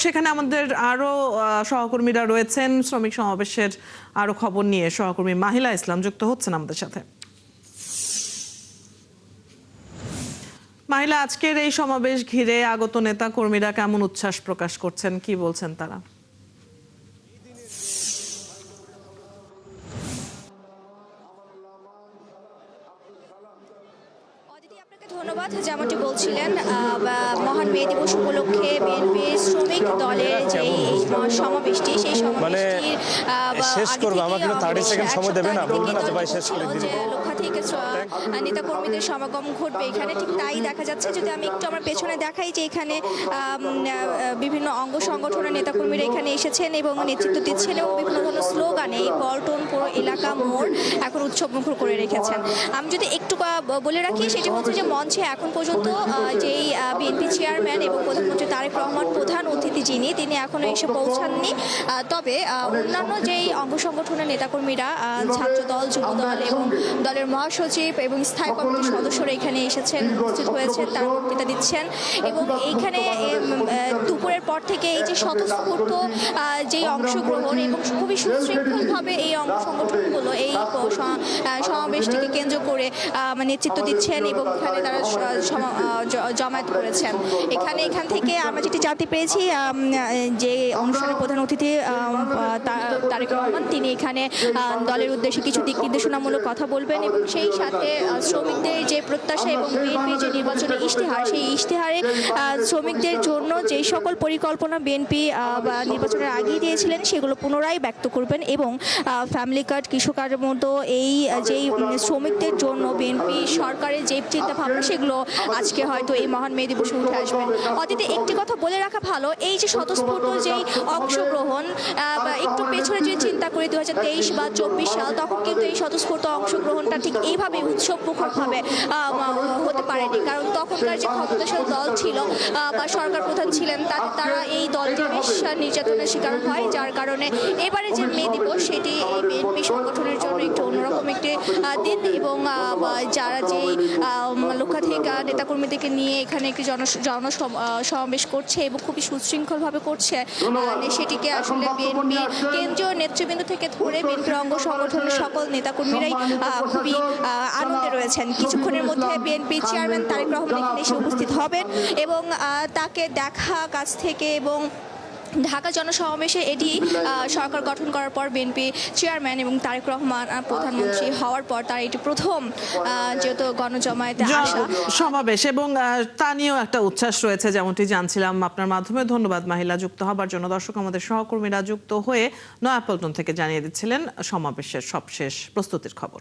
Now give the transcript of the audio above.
সেখানে আমাদের আরো সহকর্মীরা রয়েছেন শ্রমিক সমাবেশের আরো খবর নিয়ে সহকর্মী মাহিলা ইসলাম যুক্ত হচ্ছেন আমাদের সাথে। মাহিলা, আজকের এই সমাবেশ ঘিরে আগত নেতা কর্মীরা কেমন উচ্ছ্বাস প্রকাশ করছেন, কি বলছেন তারা? ধন্যবাদ। যেমনটি বলছিলেন, মহান মে দিবস উপলক্ষে বিএনপি শ্রমিক দলের যে সমাবেশটি, সেই সমাবেশটির লক্ষাধিক নেতা কর্মীদের সমাগম ঘটবে এখানে, ঠিক তাই দেখা যাচ্ছে। যদি আমি একটু আমার পেছনে দেখাই যে এখানে বিভিন্ন অঙ্গ সংগঠনের নেতাকর্মীরা এখানে এসেছেন এবং নেতৃত্ব দিচ্ছেন এবং বিভিন্ন ধরনের স্লোগানে এই পল্টন পুরো এলাকা মোড় এখন উৎসব মুখর করে রেখেছেন। আমি যদি একটু বলে রাখি, সেটি হচ্ছে যে মঞ্চে এখন পর্যন্ত যেই বিএনপি চেয়ারম্যান এবং প্রধানমন্ত্রী তারেক রহমান প্রধান অতিথি তিনি এখনো এসে পৌঁছাননি। তবে অন্যান্য যেই অঙ্গ সংগঠনের নেতাকর্মীরা, ছাত্রদল, যুবদল এবং দলের মহাসচিব এবং স্থায়ী কমিটির সদস্যরা এখানে এসেছেন, উপস্থিত হয়েছেন, তারা বক্তৃতা দিচ্ছেন। এবং এইখানে দুপুরের পর থেকে এই যে স্বতঃস্ফূর্ত যেই অংশগ্রহণ এবং খুবই সুশৃঙ্খলভাবে এই অঙ্গ সংগঠনগুলো এই সমাবেশটিকে কেন্দ্র করে নেতৃত্ব দিচ্ছেন এবং এখানে তারা জমায়েত করেছেন। এখান থেকে আমরা যেটি জানতে পেরেছি, যে অনুষ্ঠানের প্রধান অতিথি তারেক রহমান, তিনি এখানে দলের উদ্দেশ্যে কিছু দিক নির্দেশনামূলক কথা বলবেন এবং সেই সাথে শ্রমিকদের যে প্রত্যাশা এবং বিএনপির যে নির্বাচনী ইশতেহার, সেই ইশতেহারে শ্রমিকদের জন্য যেই সকল পরিকল্পনা বিএনপি নির্বাচনের আগেই দিয়েছিলেন সেগুলো পুনরায় ব্যক্ত করবেন এবং ফ্যামিলি কার্ড, কৃষক কার্ডের মতো এই যেই শ্রমিকদের জন্য বিএনপি সরকারের যে চিন্তা ভাবনা, সেগুলো আজকে হয়তো এই মহান মে দিবসে উঠে আসবেন। অতীতে একটি কথা বলে রাখা ভালো, এই যে স্বতঃস্ফূর্ত যেই অংশগ্রহণ, একটু পেছনে যদি চিন্তা করি 2023 বা 24 সাল, তখন কিন্তু এই স্বতঃস্ফূর্ত অংশগ্রহণটা ঠিক এইভাবে উৎসব মুখরভাবে হতে পারেনি। কারণ তখনকার যে ক্ষমতাশীল দল ছিল বা সরকার প্রধান ছিলেন, তারা এই দলটি বেশ নির্যাতনের শিকার হয়, যার কারণে এবারে যে মে দিবস, সেটি এই বিএনপি সংগঠনের জন্য একটু অন্যরকম একটি দিন। এবং যারা যেই লক্ষাধিক নেতাকর্মীদেরকে নিয়ে এখানে একটি সমাবেশ করছে এবং খুবই সুশৃঙ্খলভাবে করছে, সেটিকে আসলে বিএনপি কেন্দ্রীয় নেতৃবৃন্দ থেকে ধরে বিএনপির অঙ্গ সংগঠনের সকল নেতাকর্মীরাই খুবই আনন্দে রয়েছেন। কিছুক্ষণের মধ্যে বিএনপি চেয়ারম্যান তারেক রহমান এখানে এসে উপস্থিত হবেন এবং তাকে দেখা কাছ থেকে এবং ঢাকা জনসমাবেশে এটি সরকার গঠন করার পর বিএনপি চেয়ারম্যান এবং তারেক রহমান প্রধানমন্ত্রী হওয়ার পর তার এটি প্রথম যেহেতু গণজমায়েতে আসা সমাবেশ এবং তা নিয়েও একটা উচ্ছ্বাস রয়েছে, যেমনটি জানছিলাম আপনার মাধ্যমে। ধন্যবাদ মাহিলা, যুক্ত হবার জন্য। দর্শক, আমাদের সহকর্মীরা যুক্ত হয়ে নয়াপল্টন থেকে জানিয়ে দিচ্ছিলেন সমাবেশের সবশেষ প্রস্তুতির খবর।